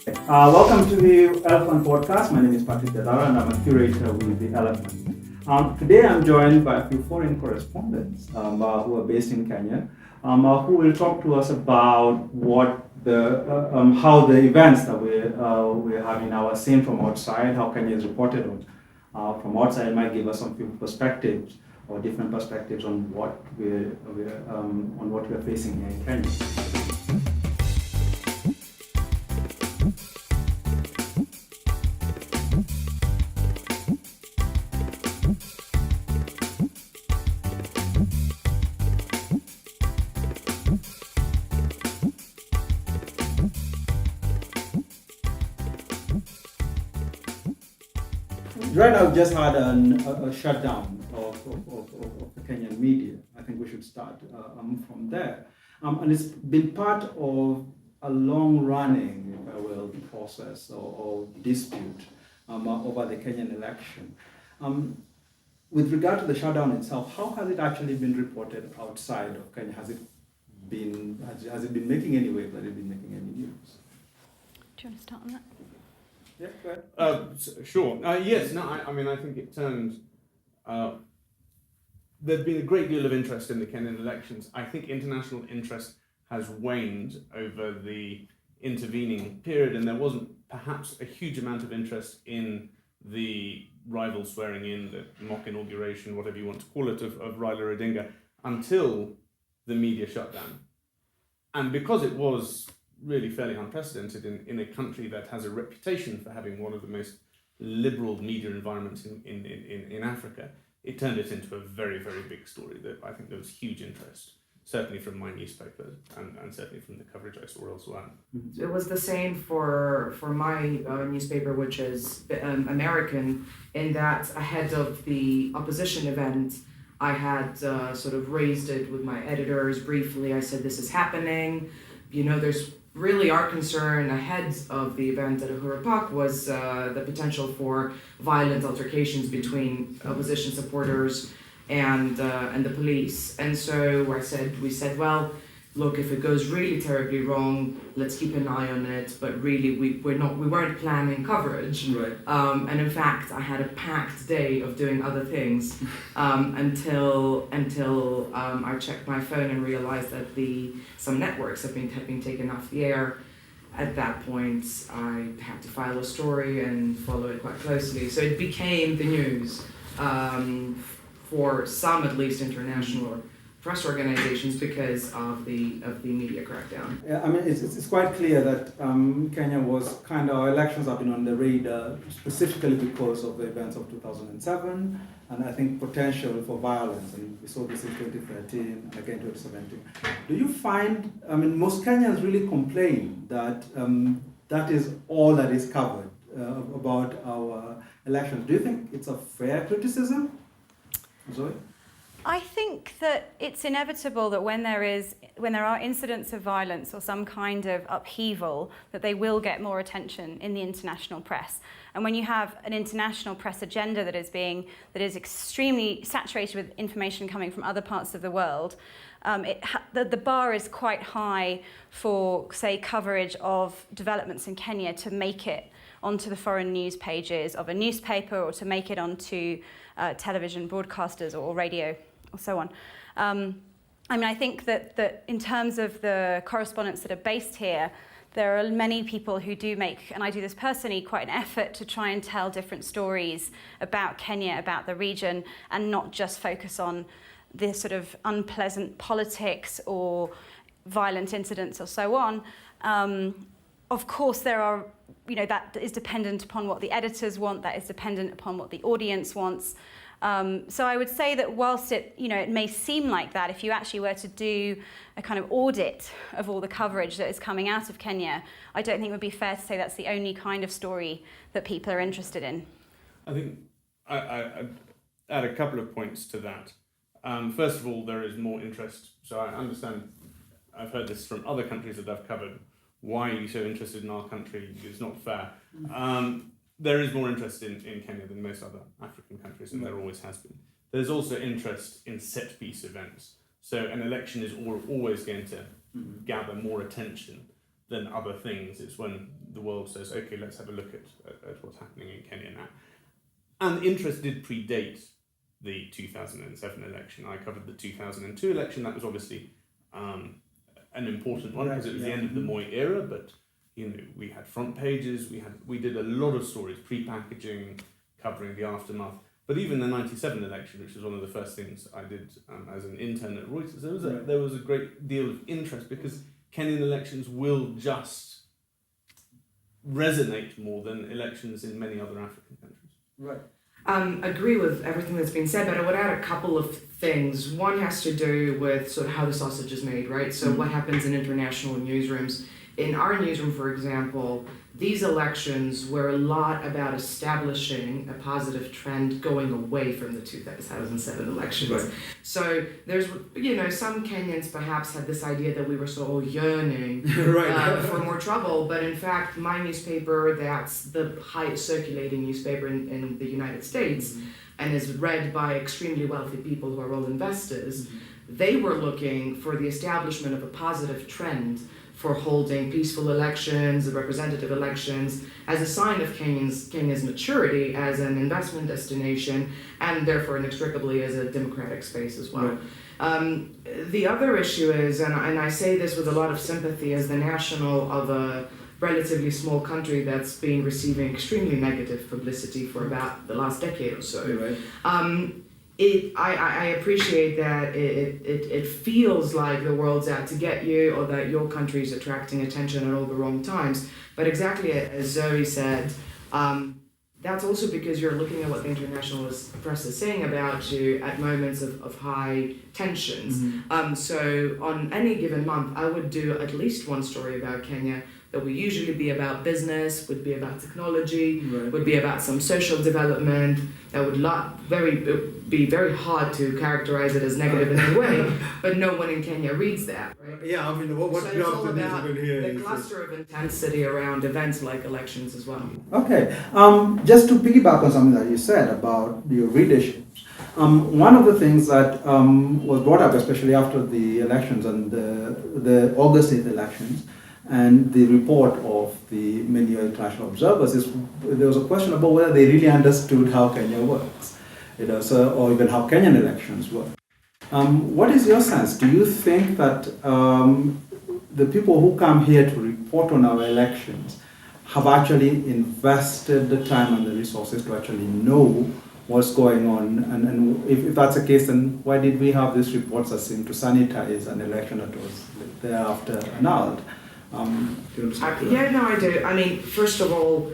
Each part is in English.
Welcome to the Elephant Podcast. My name is Patrick Gathara and I'm a curator with the Elephant. Today I'm joined by a few foreign correspondents who are based in Kenya, who will talk to us about how the events that we're having now are seen from outside, how Kenya is reported on from outside. It might give us some few perspectives or different perspectives on what we're facing here in Kenya. Right now, we've just had a shutdown of the Kenyan media. I think we should start from there. And it's been part of a long-running, if I will, process or dispute over the Kenyan election. With regard to the shutdown itself, how has it actually been reported outside of Kenya? Has it been making any waves? Has it been making any news? Do you want to start on that? Yeah, go ahead. Sure. Yes. No. I think it turned. There's been a great deal of interest in the Kenyan elections. I think international interest has waned over the intervening period, and there wasn't perhaps a huge amount of interest in the rival swearing in, the mock inauguration, whatever you want to call it, of Raila Odinga until the media shut down. And because it was really fairly unprecedented in a country that has a reputation for having one of the most liberal media environments in Africa, it turned it into a very, very big story that I think there was huge interest, certainly from my newspaper and certainly from the coverage I saw elsewhere. It was the same for my newspaper, which is American, in that ahead of the opposition event, I had sort of raised it with my editors briefly. I said, this is happening. There's really our concern ahead of the event at Uhuru Park was the potential for violent altercations between opposition supporters and the police. And so we said, well, look, if it goes really terribly wrong, let's keep an eye on it. But really, we weren't planning coverage. Right. And in fact, I had a packed day of doing other things until I checked my phone and realized that some networks have been taken off the air. At that point, I had to file a story and follow it quite closely. So it became the news for some, at least, international press organizations because of the media crackdown. Yeah, I mean, it's quite clear that Kenya was our elections have been on the radar specifically because of the events of 2007 and I think potential for violence, and we saw this in 2013 and again 2017. Do you find, most Kenyans really complain that that is all that is covered about our elections. Do you think it's a fair criticism, Zoe? I think that it's inevitable that when there are incidents of violence or some kind of upheaval, that they will get more attention in the international press. And when you have an international press agenda that is extremely saturated with information coming from other parts of the world, the bar is quite high for, say, coverage of developments in Kenya to make it onto the foreign news pages of a newspaper or to make it onto television broadcasters or radio or so on. I think that in terms of the correspondents that are based here, there are many people who do make, and I do this personally, quite an effort to try and tell different stories about Kenya, about the region, and not just focus on this sort of unpleasant politics or violent incidents or so on. Of course, there are, that is dependent upon what the editors want, that is dependent upon what the audience wants. So I would say that whilst it may seem like that, if you actually were to do a kind of audit of all the coverage that is coming out of Kenya, I don't think it would be fair to say that's the only kind of story that people are interested in. I think I'd add a couple of points to that. First of all, there is more interest. So I understand, I've heard this from other countries that I've covered. Why are you so interested in our country? It's not fair. There is more interest in Kenya than most other African countries, and there always has been. There's also interest in set-piece events. So an election is always going to gather more attention than other things. It's when the world says, okay, let's have a look at what's happening in Kenya now. And interest did predate the 2007 election. I covered the 2002 election. That was obviously an important one because it was the end of the Moi era, but we had front pages, we did a lot of stories, pre-packaging, covering the aftermath. But even the 97 election, which was one of the first things I did as an intern at Reuters, there was a great deal of interest because Kenyan elections will just resonate more than elections in many other African countries. Right. Agree with everything that's been said, but I would add a couple of things. One has to do with sort of how the sausage is made, right? So what happens in international newsrooms. In our newsroom, for example, these elections were a lot about establishing a positive trend going away from the 2007 elections. Right. So there's, some Kenyans perhaps had this idea that we were so yearning for more trouble, but in fact, my newspaper, that's the highest circulating newspaper in the United States, and is read by extremely wealthy people who are all investors, they were looking for the establishment of a positive trend for holding peaceful elections, representative elections, as a sign of Kenya's maturity as an investment destination, and therefore inextricably as a democratic space as well. Right. The other issue is, and I say this with a lot of sympathy as the national of a relatively small country that's been receiving extremely negative publicity for about the last decade or so. Right. I appreciate that it feels like the world's out to get you or that your country's attracting attention at all the wrong times. But exactly as Zoe said, that's also because you're looking at what the international press is saying about you at moments of high tensions. So on any given month, I would do at least one story about Kenya that would usually be about business, would be about technology, would be about some social development, that would be very hard to characterize it as negative in any way, but no one in Kenya reads that, right? Yeah, I mean, what so it's all about the cluster of intensity around events like elections as well. Okay, just to piggyback on something that you said about your readership, one of the things that was brought up, especially after the elections and the August 8th elections, and the report of the many international observers is there was a question about whether they really understood how Kenya works, or even how Kenyan elections work. What is your sense? Do you think that the people who come here to report on our elections have actually invested the time and the resources to actually know what's going on? And if that's the case, then why did we have these reports that seem to sanitize an election that was thereafter annulled? I do. I mean, first of all,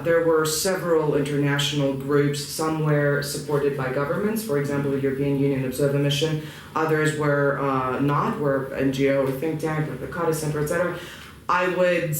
there were several international groups. Some were supported by governments, for example, the European Union Observer Mission. Others were not, were NGO or think tank, like the Gathara Center, etc. I would,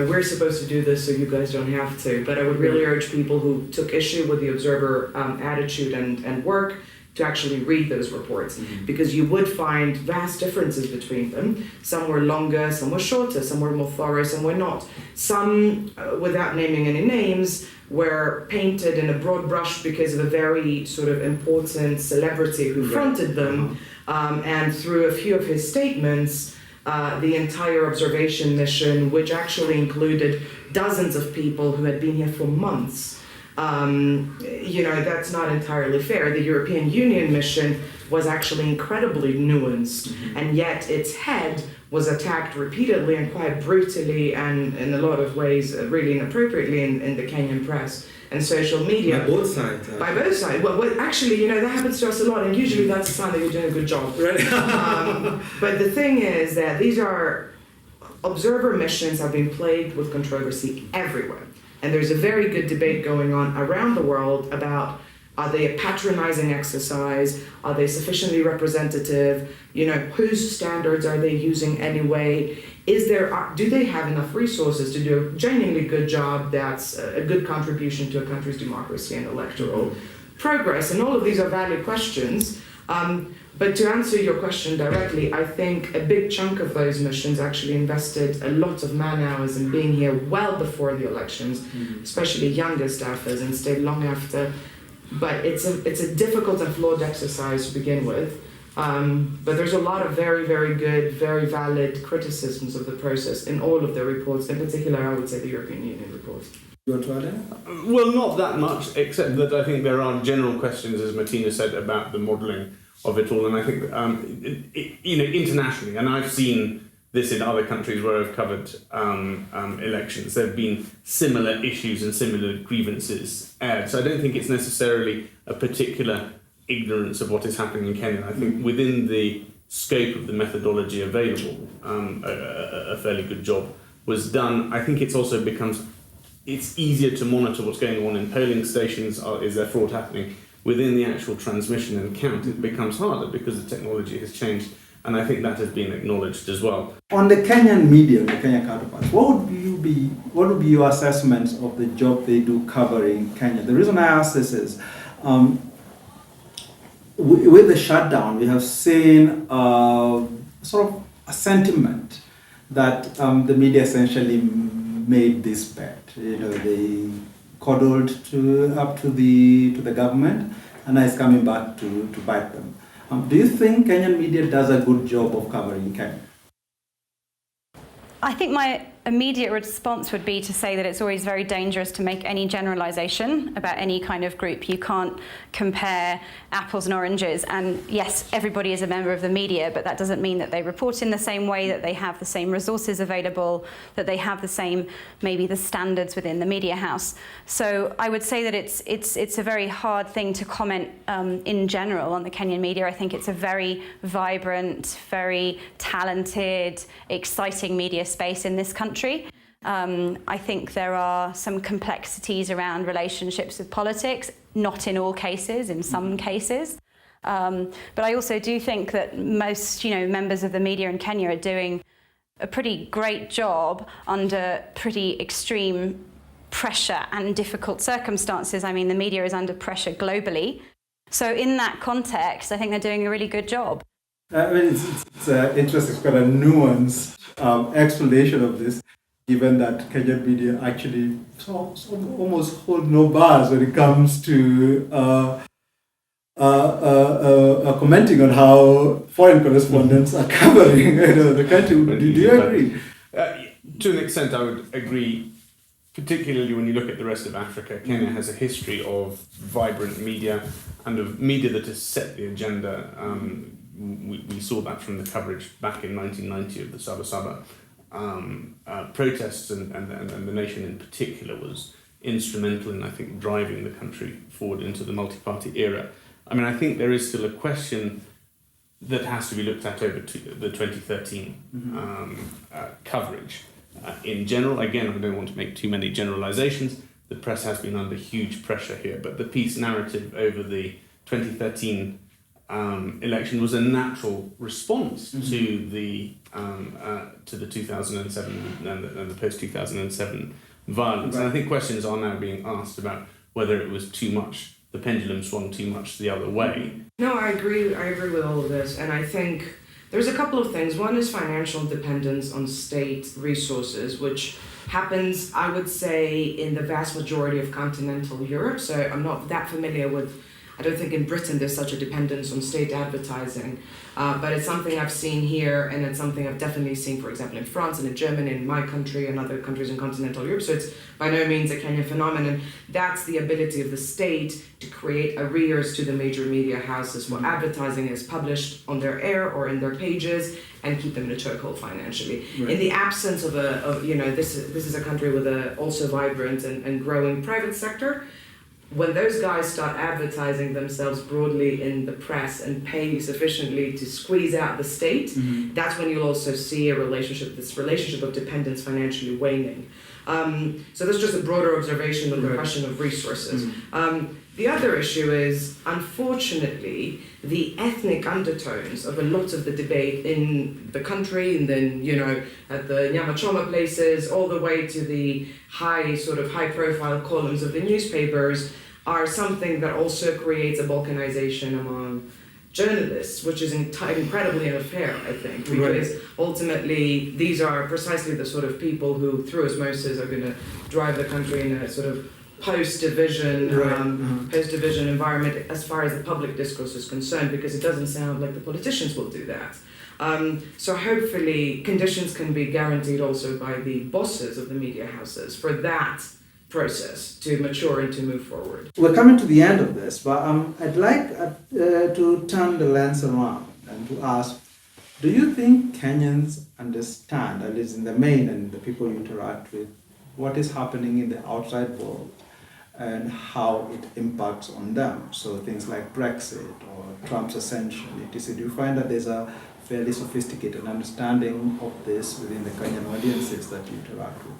we're supposed to do this so you guys don't have to, but I would really urge people who took issue with the observer attitude and work to actually read those reports, because you would find vast differences between them. Some were longer, some were shorter, some were more thorough, some were not. Some, without naming any names, were painted in a broad brush because of a very sort of important celebrity who fronted them, and through a few of his statements, the entire observation mission, which actually included dozens of people who had been here for months, that's not entirely fair. The European Union mission was actually incredibly nuanced, and yet its head was attacked repeatedly and quite brutally and in a lot of ways really inappropriately in the Kenyan press and social media. By both sides. By both sides. Well, actually, that happens to us a lot, and usually that's a sign that you're doing a good job. But the thing is that these observer missions have been plagued with controversy everywhere. And there's a very good debate going on around the world about, are they a patronizing exercise? Are they sufficiently representative? Whose standards are they using anyway? Do they have enough resources to do a genuinely good job that's a good contribution to a country's democracy and electoral progress? And all of these are valid questions. But to answer your question directly, I think a big chunk of those missions actually invested a lot of man hours in being here well before the elections, especially younger staffers, and stayed long after. But it's a difficult and flawed exercise to begin with. But there's a lot of very, very good, very valid criticisms of the process in all of the reports, in particular, I would say the European Union reports. You want to add anything? Well, not that much, except that I think there are general questions, as Martina said, about the modelling of it all. And I think, internationally, and I've seen this in other countries where I've covered elections, there have been similar issues and similar grievances aired. So I don't think it's necessarily a particular ignorance of what is happening in Kenya. I think within the scope of the methodology available, a fairly good job was done. I think it's also it's easier to monitor what's going on in polling stations. Is there fraud happening? Within the actual transmission and count, it becomes harder because the technology has changed, and I think that has been acknowledged as well. On the Kenyan media, the Kenyan counterparts, what would be your assessments of the job they do covering Kenya? The reason I ask this is, with the shutdown, we have seen sort of a sentiment that the media essentially made this bet. They coddled up to the government, and now it's coming back to bite them. Do you think Kenyan media does a good job of covering Kenya? I think my immediate response would be to say that it's always very dangerous to make any generalization about any kind of group. You can't compare apples and oranges. And yes, everybody is a member of the media, but that doesn't mean that they report in the same way, that they have the same resources available, that they have the same, maybe the standards within the media house. So I would say that it's a very hard thing to comment in general on the Kenyan media. I think it's a very vibrant, very talented, exciting media space in this country. I think there are some complexities around relationships with politics, not in all cases, in some cases. But I also do think that most, members of the media in Kenya are doing a pretty great job under pretty extreme pressure and difficult circumstances. I mean, the media is under pressure globally. So in that context, I think they're doing a really good job. It's interesting, it's quite a nuanced explanation of this, given that Kenyan media actually almost hold no bars when it comes to commenting on how foreign correspondents are covering the country. Do you agree? To an extent, I would agree, particularly when you look at the rest of Africa. Kenya has a history of vibrant media and of media that has set the agenda. We saw that from the coverage back in 1990 of the Sabasaba protests, and the nation in particular was instrumental in, I think, driving the country forward into the multi-party era. I mean, I think there is still a question that has to be looked at over the 2013 coverage. In general, again, I don't want to make too many generalizations. The press has been under huge pressure here, but the peace narrative over the 2013 election was a natural response to the 2007 and the post-2007 violence. Right. And I think questions are now being asked about whether it was too much, the pendulum swung too much the other way. No, I agree with all of this, and I think there's a couple of things. One is financial dependence on state resources, which happens, I would say, in the vast majority of continental Europe. So I'm not that familiar with, I don't think in Britain there's such a dependence on state advertising, but it's something I've seen here, and it's something I've definitely seen, for example, in France and in Germany, in my country and other countries in continental Europe. So it's by no means a Kenyan phenomenon. That's the ability of the state to create arrears to the major media houses where advertising is published on their air or in their pages and keep them in a chokehold financially. Right. In the absence of this is a country with a also vibrant and growing private sector. When those guys start advertising themselves broadly in the press and paying sufficiently to squeeze out the state, that's when you'll also see this relationship of dependence financially waning. So that's just a broader observation on the question of resources. The other issue is, unfortunately, the ethnic undertones of a lot of the debate in the country, and then, at the Nyamachoma places, all the way to the high-profile columns of the newspapers, are something that also creates a balkanization among journalists, which is incredibly unfair, I think, because ultimately these are precisely the sort of people who, through osmosis, are going to drive the country in a sort of post-division Right. post-division environment as far as the public discourse is concerned, because it doesn't sound like the politicians will do that. So hopefully conditions can be guaranteed also by the bosses of the media houses for that process to mature and to move forward. We're coming to the end of this, but I'd like to turn the lens around and to ask, do you think Kenyans understand, at least in the main and the people you interact with, what is happening in the outside world and how it impacts on them? So things like Brexit or Trump's ascension, etc. Do you find that there's a fairly sophisticated understanding of this within the Kenyan audiences that you interact with?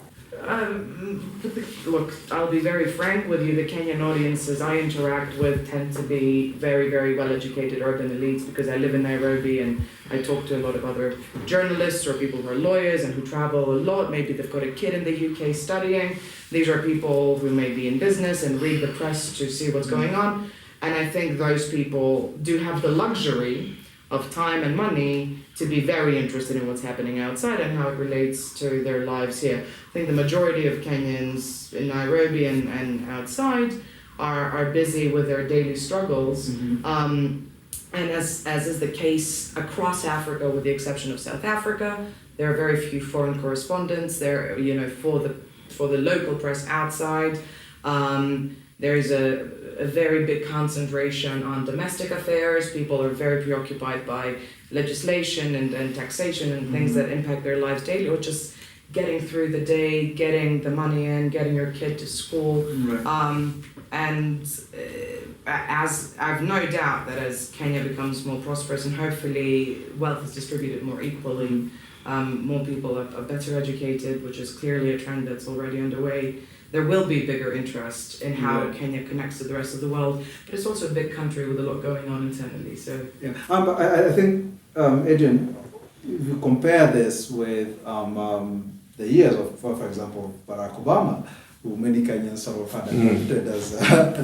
Look, I'll be very frank with you. The Kenyan audiences I interact with tend to be very, very well-educated urban elites, because I live in Nairobi and I talk to a lot of other journalists or people who are lawyers and who travel a lot. Maybe they've got a kid in the UK studying. These are people who may be in business and read the press to see what's going on. And I think those people do have the luxury of time and money to be very interested in what's happening outside and how it relates to their lives here. I think the majority of Kenyans in Nairobi and outside are busy with their daily struggles. And as is the case across Africa, with the exception of South Africa, there are very few foreign correspondents. There, for the local press outside, there is a very big concentration on domestic affairs. People are very preoccupied by legislation and taxation and things that impact their lives daily, or just getting through the day, getting the money in, getting your kid to school. Right. As I've no doubt that as Kenya becomes more prosperous and hopefully wealth is distributed more equally, more people are better educated, which is clearly a trend that's already underway, there will be bigger interest in how Kenya connects to the rest of the world. But it's also a big country with a lot going on internally. So yeah, I think, Adrian, if you compare this with the years of, for example, Barack Obama, who many Kenyans sort of had adopted as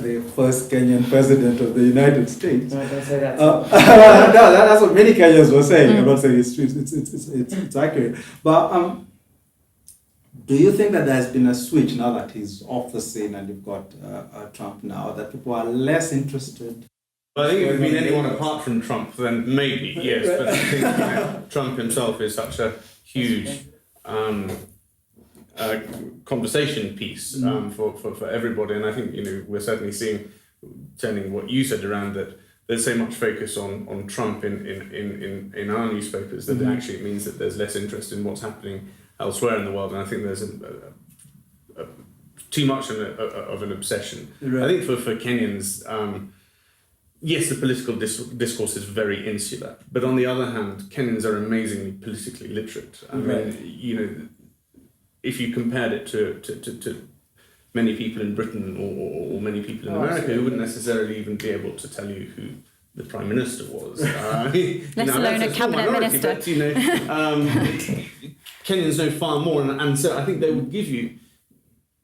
the first Kenyan president of the United States. No, don't say that. No, that's what many Kenyans were saying. I'm not saying it's accurate. But do you think that there's been a switch now that he's off the scene and you've got Trump now, that people are less interested? Well, I think if it's been anyone apart from Trump, then maybe, yes. But I think Trump himself is such a huge conversation piece for everybody. And I think, we're certainly seeing, turning what you said around, that there's so much focus on Trump in our newspapers that actually it means that there's less interest in what's happening elsewhere in the world, and I think there's too much of an obsession. Right. I think for Kenyans, yes, the political discourse is very insular, but on the other hand, Kenyans are amazingly politically literate. I mean, if you compared it to many people in Britain or many people in America who wouldn't necessarily even be able to tell you who the Prime Minister was. Let alone a cabinet minister. But, Kenyans know far more, and so I think they would give you,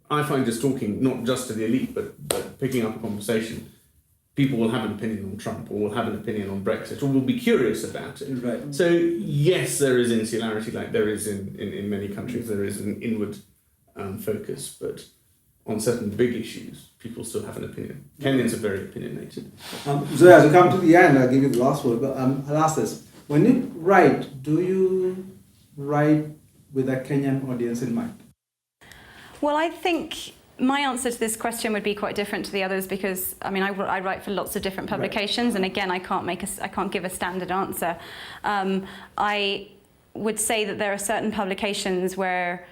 I find just talking, not just to the elite, but picking up a conversation, people will have an opinion on Trump, or will have an opinion on Brexit, or will be curious about it. Right. So yes, there is insularity, like there is in many countries. There is an inward focus, but on certain big issues, people still have an opinion. Kenyans are very opinionated. So as we come to the end, I'll give you the last word, but I'll ask this. When you write, do you write with a Kenyan audience in mind? Well, I think my answer to this question would be quite different to the others, because I write for lots of different publications, and again I can't give a standard answer. I would say that there are certain publications where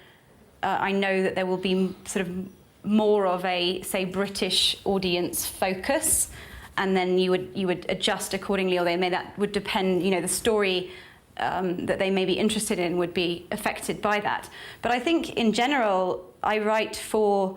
I know that there will be sort of more of a, say, British audience focus, and then you would adjust accordingly, or that would depend, the story that they may be interested in would be affected by that. But I think in general, I write for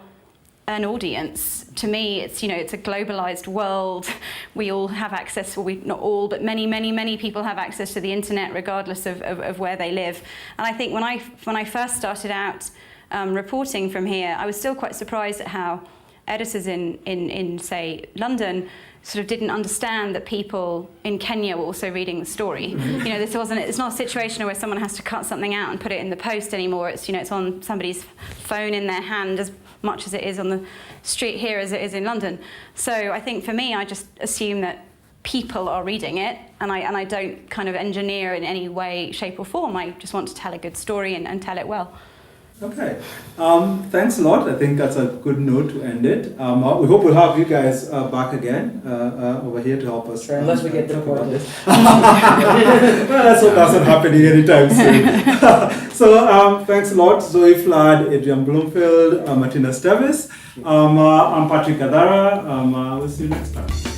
an audience. To me, it's a globalized world. We all have access, not all, but many people have access to the internet, regardless of where they live. And I think when I first started out reporting from here, I was still quite surprised at how editors in say, London sort of didn't understand that people in Kenya were also reading the story. You know, it's not a situation where someone has to cut something out and put it in the post anymore. It's, you know, it's on somebody's phone in their hand as much as it is on the street here as it is in London. So I think for me, I just assume that people are reading it, and I don't kind of engineer in any way, shape or form. I just want to tell a good story and tell it well. Okay, thanks a lot. I think that's a good note to end it. We hope we'll have you guys back again over here to help us. Sure, unless we get deported. Well, let's hope that's not happening anytime soon. So thanks a lot, Zoe Flood, Adrian Bloomfield, Martina Stevis. I'm Patrick Gathara. We'll see you next time.